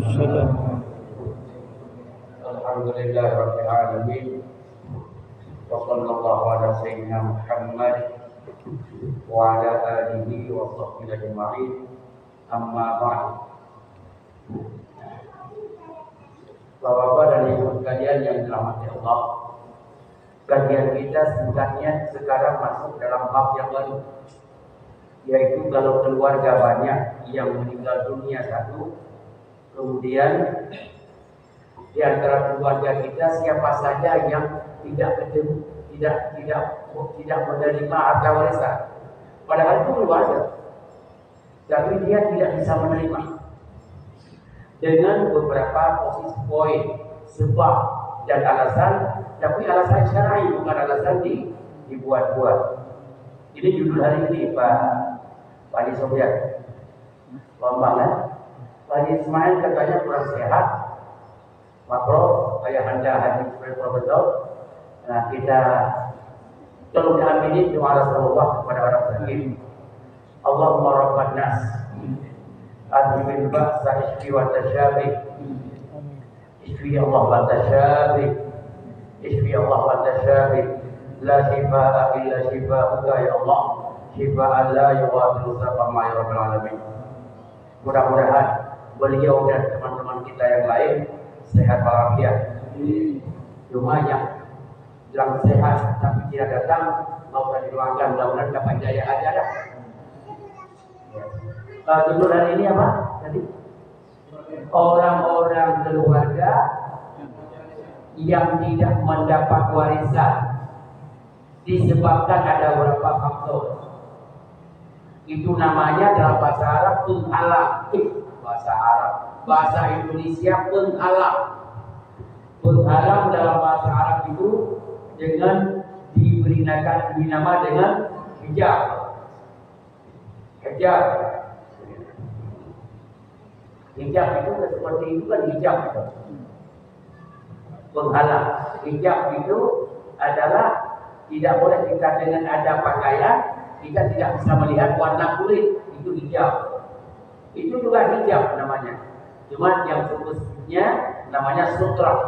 Waalaikumsalam. Alhamdulillahirabbil alamin. Wa sallallahu ala sayyidina Muhammad wa ala alihi wa sahbihi ajma'in. Amma ba'd. Bapak-bapak dan ibu sekalian yang dirahmati Allah, kajian kita singkatnya sekarang masuk dalam bab yang baru, yaitu kalau keluarga banyak yang meninggal dunia satu, kemudian di antara keluarga kita siapa saja yang tidak menerima harta warisan, padahal itu keluarga, tapi dia tidak bisa menerima dengan beberapa posisi poin, sebab dan alasan, tapi alasan syar'i bukan alasan dibuat-buat. Ini judul hari ini Pak Haji Sofian. Pak Haji Ismail katanya kurang sehat. Makro ayah anda Haji Profesor. Nah, kita tolong diamini doa Rasulullah kepada orang sakit. Allahumma rabban nas adhibil ba'sa ishfi wa tashabih. Ishfi Allah wa tashabih. Ishfi Allah wa tashabih. La shifaa'a illa shifaa'uka ya Allah. Shifaa'an la yughadiru saqama ya rabbal alamin. Mudah-mudahan beliau dan teman-teman kita yang lain sehat walafiat. Cuma yang bilang sehat tapi tidak datang, mau didoakan mudah-mudahan dapat jaya aja dah. Judul hari ini apa tadi? Orang-orang keluarga yang tidak mendapat warisan disebabkan ada beberapa faktor. Itu namanya dalam bahasa Arab penghalang. Bahasa Arab, bahasa Indonesia penghalang. Penghalang dalam bahasa Arab itu dengan diberi nama dengan hijab. Hijab. Hijab itu seperti itu kan hijab itu. Penghalang. Hijab itu adalah tidak boleh kita dengan ada pakaian, kita tidak bisa melihat warna kulit, itu hijab. Itu juga hijab namanya. Cuma yang sebutnya namanya sutra.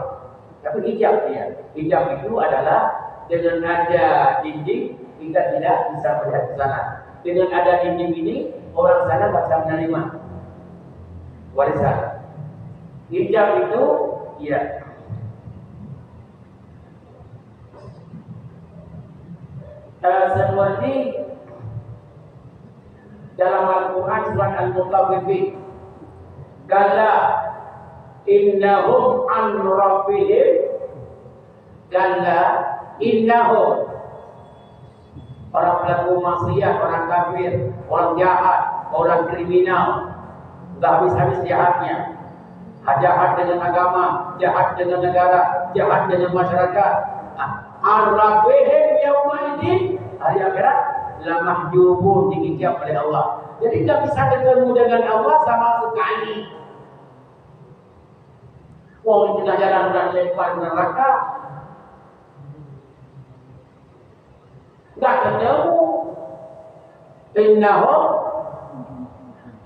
Tapi hijab dia. Hijab itu adalah dengan ada dinding kita tidak bisa melihat ke sana. Dengan ada dinding ini orang sana tak bisa menerima warisan. Hijab itu ya seperti dalam Al-Quran surat Al-Mutaffifin, kala innahum an rabbihim, kala innahum, orang pelaku maksiat, orang kafir, orang jahat, orang kriminal, sudah habis-habis jahatnya, jahat dengan agama, jahat dengan negara, jahat dengan masyarakat. An rabbihim yaumaidin, hari akhirat la mahjubun, dihijab oleh Allah. Jadi tidak bisa ketemu dengan Allah sama sekali. Wong di tengah jalan dan lempar neraka, tidak ketemu. Innahum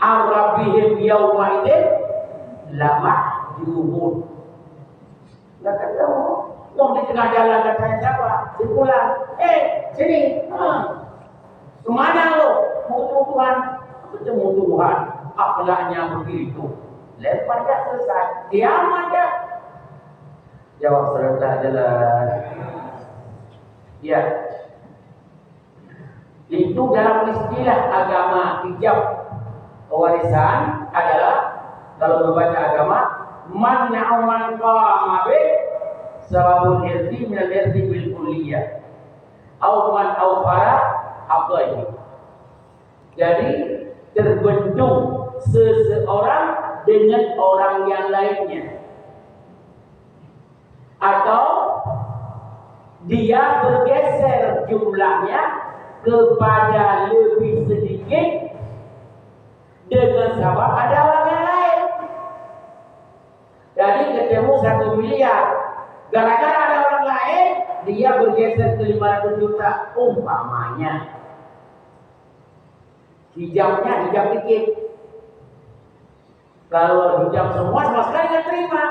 an rabbihim yaumaidin la mahjubun, tidak ketemu. Wong di tengah jalan katanya siapa? Simpulan. Sini. Kemana lo? Mau Tuhan? Ketemu Tuhan. Akhlaknya begitu. Lempar dah selesai. Kiamat dah. Jawab serta jelas. Ya. Itu dalam istilah agama hijab warisan adalah kalau membaca agama man na'man qama bi sababul irti min al-irti bil kulliyah au man awfara haqqaihi. Jadi terbentuk seseorang dengan orang yang lainnya, atau dia bergeser jumlahnya kepada lebih sedikit dengan sebab ada orang yang lain. Jadi ketemu 1 miliar, gara-gara ada orang lain dia bergeser ke 500 juta umpamanya. Hijabnya hijab dikit. Kalau hijab semua sama sekali nggak terima.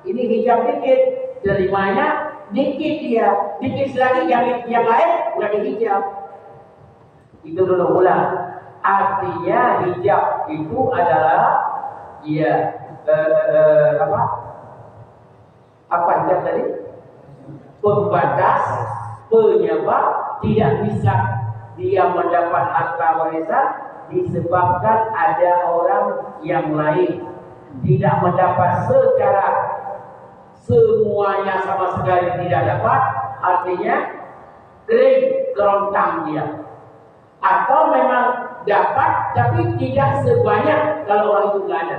Ini hijab dikit, terimanya dikit dia, dikit lagi yang lain udah dihijab. Itu dulu ulang. Artinya hijab itu adalah ya apa hijab tadi? Pembatas, penyebab tidak bisa dia mendapat harta warisan disebabkan ada orang yang lain tidak mendapat secara semuanya sama sekali tidak dapat, artinya kering kerontang dia, atau memang dapat tapi tidak sebanyak kalau orang itu nggak ada.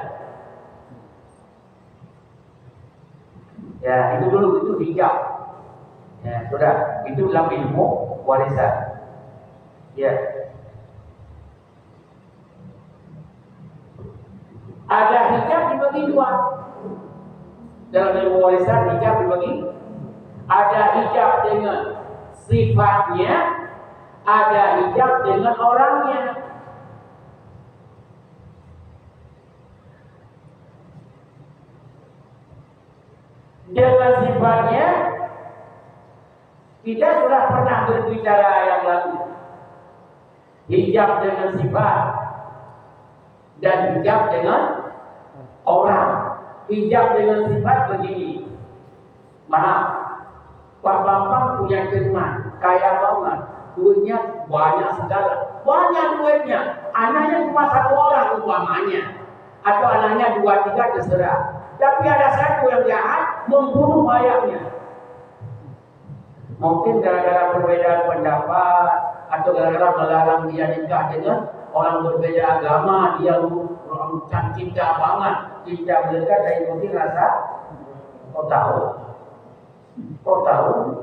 Ya itu dulu, itu hijab. Ya sudah, itu dalam ilmu warisan. Ya. Ada hijab dibagi dua. Dalam ilmu warisan hijab dibagi. Ada hijab dengan sifatnya, ada hijab dengan orangnya. Dengan sifatnya kita sudah pernah berbicara yang lalu. Hijab dengan sifat dan hijab dengan orang. Hijab dengan sifat begini. Maaf, Pak Bambang punya teman kaya banget, duitnya banyak segala, banyak duitnya. Anaknya cuma satu orang umpamanya, atau anaknya 2-3 terserah. Tapi ada satu yang jahat membunuh ayahnya. Mungkin gara-gara perbedaan pendapat atau gara-gara melarang dia nikah dengan orang berbeda agama, dia cinta banget, cinta mereka dari mungkin rasa. Kau tahu? Kau tahu?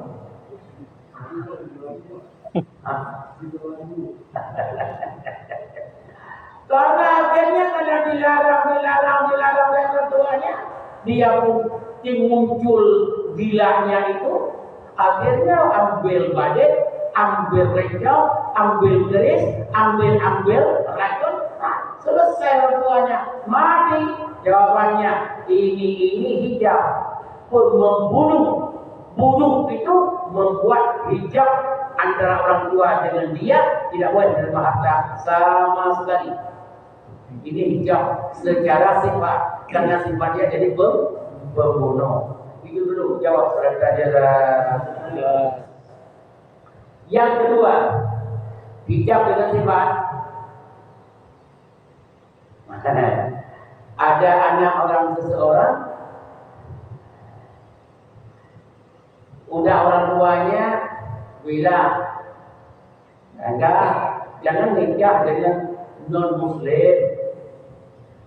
Karena akhirnya karena dilarang oleh orang tuanya, dia muncul gilanya itu. Akhirnya ambil badet, ambil rejau, ambil keris, ambil racun, selesai orang tuanya, mati. Jawabannya ini hijab, bunuh itu membuat hijab antara orang tua dengan dia, tidak boleh menerima harta sama sekali. Ini hijab secara sifat, karena sifat dia jadi pembunuh. Itu dulu jawab saudara. Yang kedua, hijab dengan sifat. Makanya ada anak orang seseorang, udah orang tuanya bilang, enggak, jangan nikah dengan non muslim.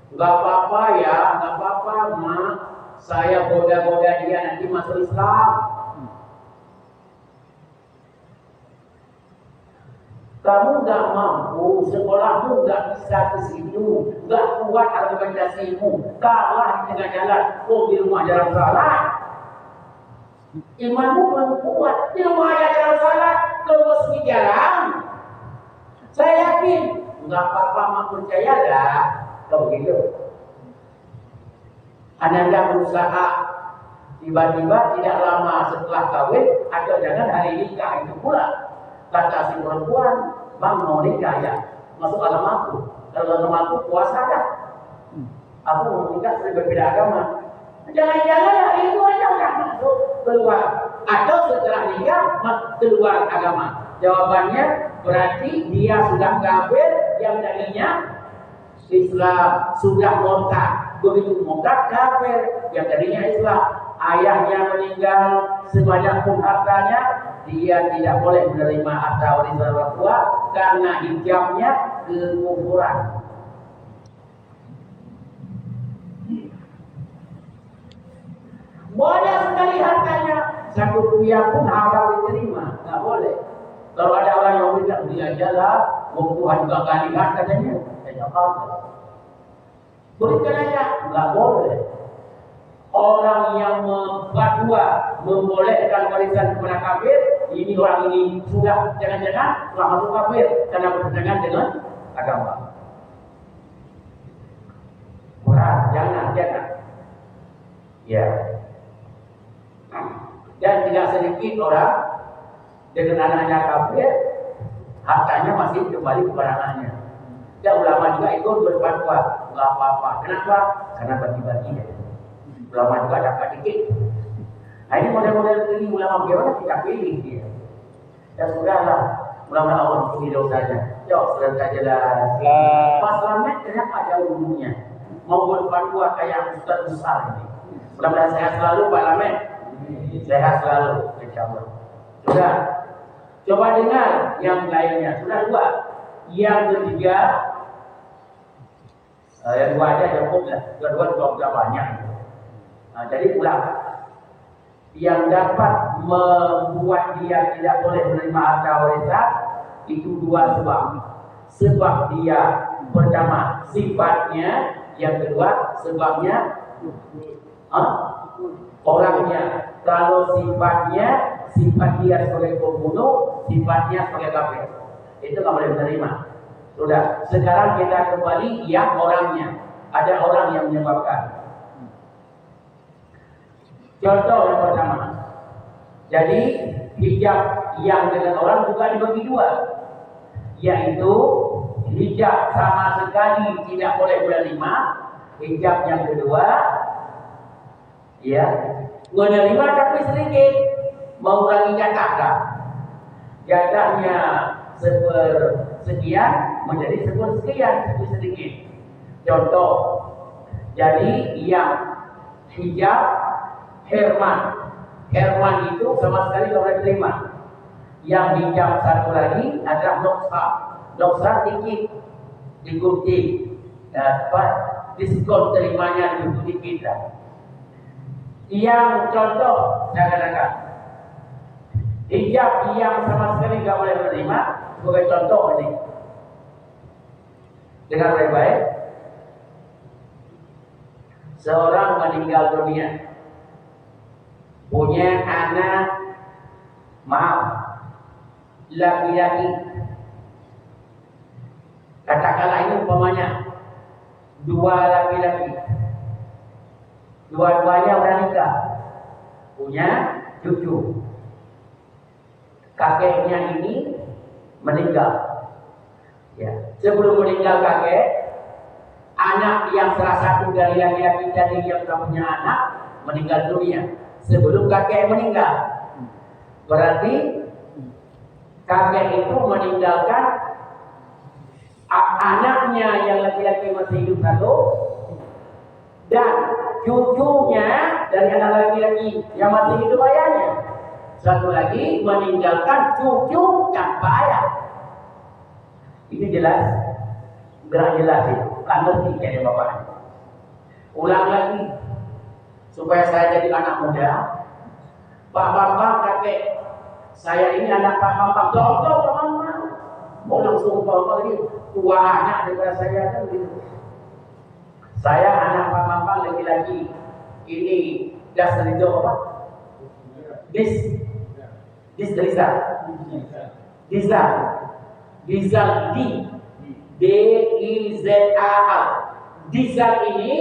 Enggak apa-apa ya, enggak apa-apa mak. Saya goda-goda dia nanti masuk Islam. Kamu gak mampu, sekolahmu gak bisa ke situ, gak kuat argumentasimu, kalah di tengah jalan, di rumah jalan salah. Imanmu belum kuat, di rumah jalan salah, ke masjid jalan. Saya yakin, gak apa-apa mak percaya lah, kalau begitu. Anda berusaha tiba-tiba tidak lama setelah kawin atau jangan hari nikah itu pula kata si perempuan, bang mau nikah ya masuk agamaku, kalau agamaku puasa dah, aku mau nikah sudah berbeda agama, jangan-jangan hari itu aja udah masuk keluar atau setelah nikah keluar agama. Jawabannya berarti dia sudah kafir, yang tadinya Islam, sudah murtad. Begitu murtad kafir, yang tadinya Islam. Ayahnya meninggal, sebanyak pun hartanya, dia tidak boleh menerima harta warisan orang tua karena hijabnya kekufuran. Banyak sekali hartanya, satu rupiah pun haram diterima, nggak boleh. Kalau ada orang yang bilang dia adalah, Tuhan juga kali katanya, saya apa? Berikan aja, nggak boleh. Orang yang memfatwa membolehkan warisan kepada kafir, ini orang ini sudah jangan-jangan telah masuk kafir karena bertentangan dengan agama. Berat. jangan. Ya. Dan tidak sedikit orang dengan anaknya kafir, hartanya masih kembali kepada anaknya. Dan ulama juga ikut berfatwa, nggak apa-apa. Kenapa? Karena bagi-bagi ya. Ulama juga dapat dikit. Nah ini model-model ini ulama bagaimana kita pilih dia. Ya sudahlah, ulama Allah pilih dosanya. Yuk, selesai jelas. Masalah kenapa ada umumnya? Mau berfatwa kayak ustaz besar ini. Mudah-mudahan sehat selalu Pak Lamek. Sehat selalu, insyaallah. Sudah. Coba dengar yang lainnya. Sudah dua. Yang ketiga, yang dua aja cukup lah. Kedua juga banyak. Nah, jadi ulang. Yang dapat membuat dia tidak boleh menerima harta warisan itu dua sebab. Sebab dia pertama sifatnya, yang kedua sebabnya orangnya. Kalau sifat dia sebagai pembunuh, sifatnya sebagai kafir, itu nggak boleh menerima. Sudah. Sekarang kita kembali yang orangnya. Ada orang yang menyebabkan. Contoh yang pertama. Jadi hijab yang dengan orang juga dibagi dua, yaitu hijab sama sekali tidak boleh menerima. Hijab yang kedua, ya, menerima tapi sedikit, mengurangi jatah. Jatahnya sepersekian menjadi sepersekian, sedikit. Contoh, jadi yang hijab Herman itu sama sekali tidak boleh terima. Yang hijab satu lagi adalah Noksah dikit, digunting, dapat diskon terimanya dikit lah. Yang contoh saya katakan hijab yang sama sekali tidak boleh menerima sebagai contoh ini. Dengar baik-baik. Seorang meninggal dunia, punya anak, laki-laki. Katakanlah ini umpamanya dua laki-laki, dua-duanya udah nikah, punya cucu. Kakeknya ini meninggal. Ya. Sebelum meninggal kakek, anak yang salah satu dari laki-laki tadi yang sudah punya anak meninggal dunia. Sebelum kakek meninggal, berarti kakek itu meninggalkan anaknya yang laki-laki masih hidup satu, dan cucunya dari anak laki-laki yang masih hidup ayahnya satu lagi, meninggalkan cucu tanpa ayah. Ini jelas, gerak jelas itu, kan ngerti kayaknya bapak. Ulang lagi supaya saya jadi anak muda. Pak Bambang kakek saya ini anak Pak Bambang. Contoh Pak Bambang, mau langsung Bambang ini tua anak daripada saya kan gitu. Saya anak Pak Bambang laki-laki. Ini das dari Jawa apa? Dizal D-I-Z-A-L. Dizal ini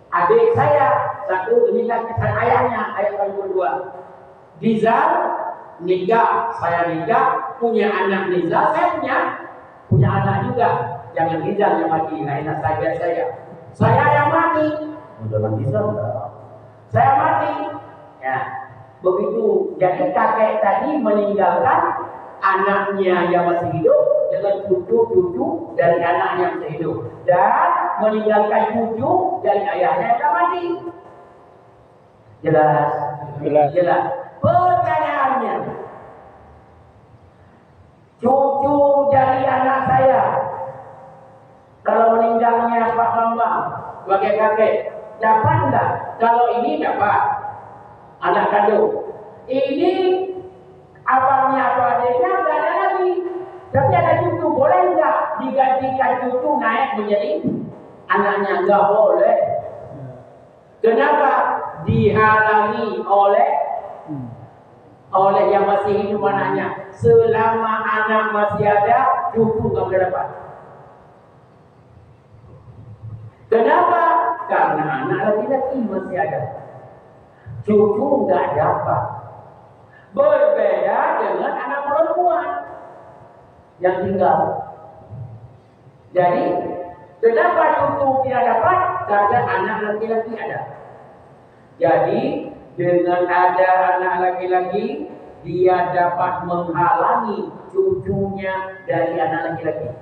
adik saya satu, ini saya ayahnya, ayah kami berdua. Dizal nikah, saya nikah, punya anak Dizal, saya punya anak juga. Jangan Dizal yang mati, nah enak saya yang mati. Jangan Dizal, saya mati. Ya, begitu. Jadi kakek tadi meninggalkan anaknya yang masih hidup dengan cucu-cucu dari anaknya yang masih hidup, dan meninggalkan cucu dari ayahnya yang sudah mati. Jelas. Pertanyaannya, cucu dari anak saya kalau meninggalnya Pak Bambang sebagai kakek, dapat enggak? Kalau ini dapat, anak kandung. Ini abangnya atau adiknya enggak ada lagi, tapi ada cucu, boleh enggak digantikan cucu naik menjadi anaknya? Enggak boleh. Kenapa? Dihalangi oleh yang masih hidup anaknya. Selama anak masih ada, cucu enggak boleh dapat. Kenapa? karena anak laki-laki masih ada. Cucu nggak dapat. Berbeda dengan anak perempuan yang tinggal. Jadi, kenapa cucu tidak dapat? Karena anak laki-laki ada. Jadi, dengan ada anak laki-laki, dia dapat menghalangi cucunya dari anak laki-laki.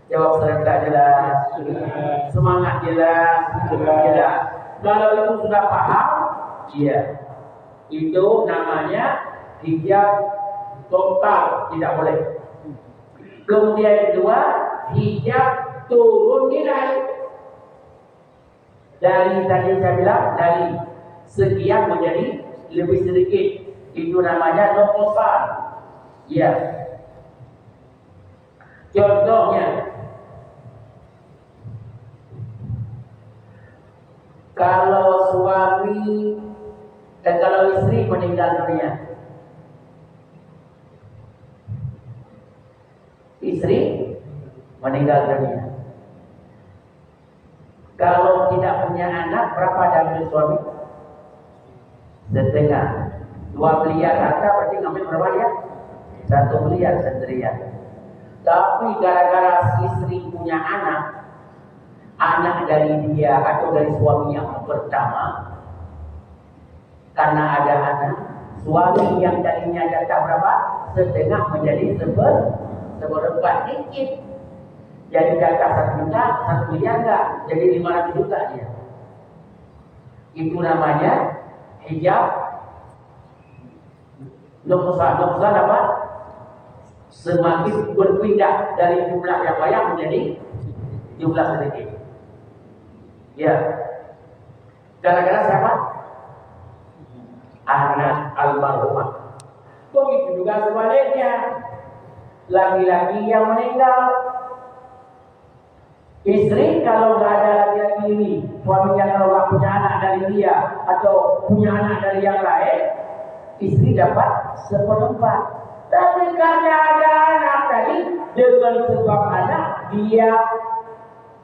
Jawab serentak jelas. Semangat jelas. Kalau itu sudah paham, iya. Itu namanya hijab total, tidak boleh. Kemudian kedua, hijab turun nilai. Dari tadi saya bilang, dari sekian menjadi lebih sedikit. Itu namanya nuqsan. Ya. Contohnya, kalau suami dan kalau istri meninggal dunia, istri meninggal dunia. Kalau tidak punya anak, berapa diambil suami? Setengah. 2 miliar harta berarti ngambil berapa dia? 1 miliar sendirian. Tapi gara-gara istri punya anak dari dia atau dari suami yang pertama, karena ada anak, suami yang tadinya jatah berapa? Setengah menjadi seperempat dikit. Jadi jatah 1 miliar enggak, jadi 500 juta dia. Itu namanya hijab nuqsan apa? Semakin berpindah dari jumlah yang banyak menjadi jumlah sedikit. Ya. Gara-gara siapa? Anak almarhumah. Begitu juga sebaliknya. Laki-laki yang meninggal, istri kalau nggak ada laki-laki ini, suaminya kalau nggak punya anak dari dia atau punya anak dari yang lain, istri dapat 1/4. Tapi karena ada anak tadi, dengan sebab anak dia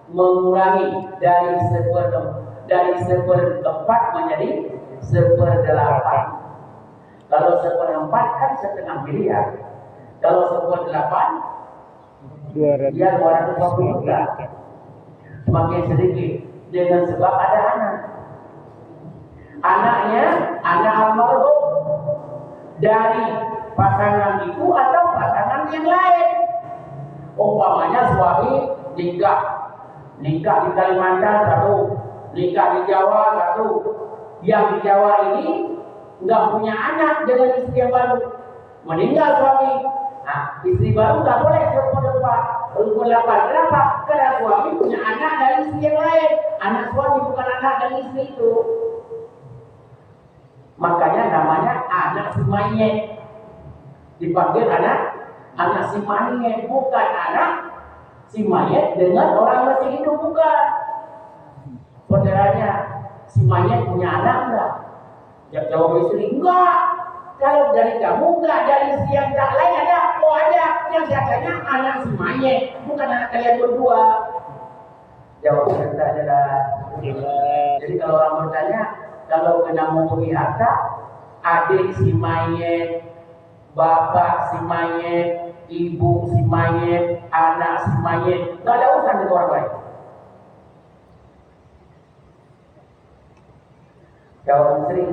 mengurangi dari 1/4 menjadi 1/8. Kalau 1/4 kan 1/2 miliar. Kalau 1/8 dia 250 juta. Semakin sedikit dengan sebab ada anak. Anaknya anak almarhum dari pasangan itu atau pasangan yang lain. Umpamanya suami nikah di Kalimantan satu, nikah di Jawa satu. Yang di Jawa ini nggak punya anak dengan istri yang baru, meninggal suami. Nah, istri baru nggak boleh 1/8. Kenapa? Karena suami punya anak dari istri yang lain. Anak suami bukan anak dari istri itu. Makanya namanya anak si mayit. Dipanggil anak si mayit, bukan anak si mayit dengan orang masih hidup, bukan. Saudaranya, si mayit punya anak enggak? Jawab istri, enggak. Kalau dari kamu enggak, dari istri yang tak lain ada. Oh ada, yang katanya anak si mayit, bukan anak kalian berdua. Jawab kita adalah jadi kalau orang bertanya, kalau kena memberi harta, adik si mayit, bapak si mayit, ibu si mayit, anak si mayit, nggak ada urusan dengan orang lain. Jawab istri,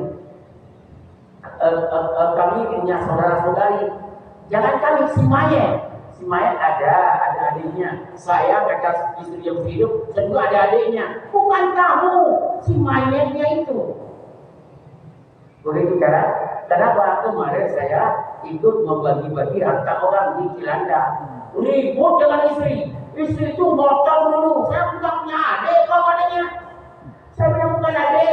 kami punya saudara-saudari, jangan kami si mayit ada adiknya. Saya kata istri yang hidup, saya juga ada adiknya. Bukan kamu, si mayitnya itu. Boleh bicara? Kenapa kemarin saya ikut membagi-bagi harta orang di Cilanda? Ribut dengan istri. Istri itu ngotong dulu. Saya bukan punya adik, kok katanya. Saya bilang bukan adik.